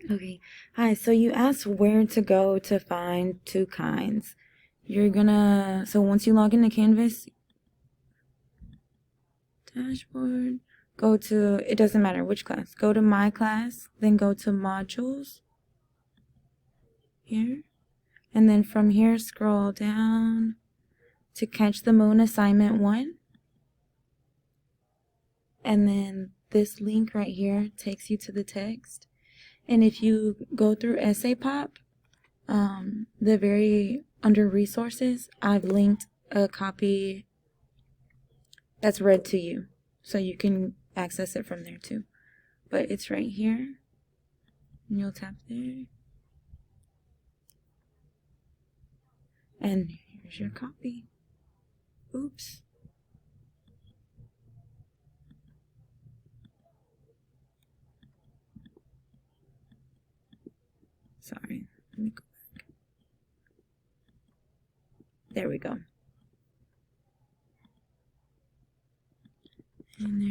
Okay. Hi, so you asked where to go to find two kinds. So once you log into Canvas, dashboard, it doesn't matter which class. Go to my class, then go to modules here. And then from here, scroll down to Catch the Moon Assignment 1. And then this link right here takes you to the text. And if you go through Essay Pop, under resources, I've linked a copy that's read to you, so you can access it from there too. But it's right here, and you'll tap there, and here's your copy. Oops. Sorry. Let me go back. There we go. And there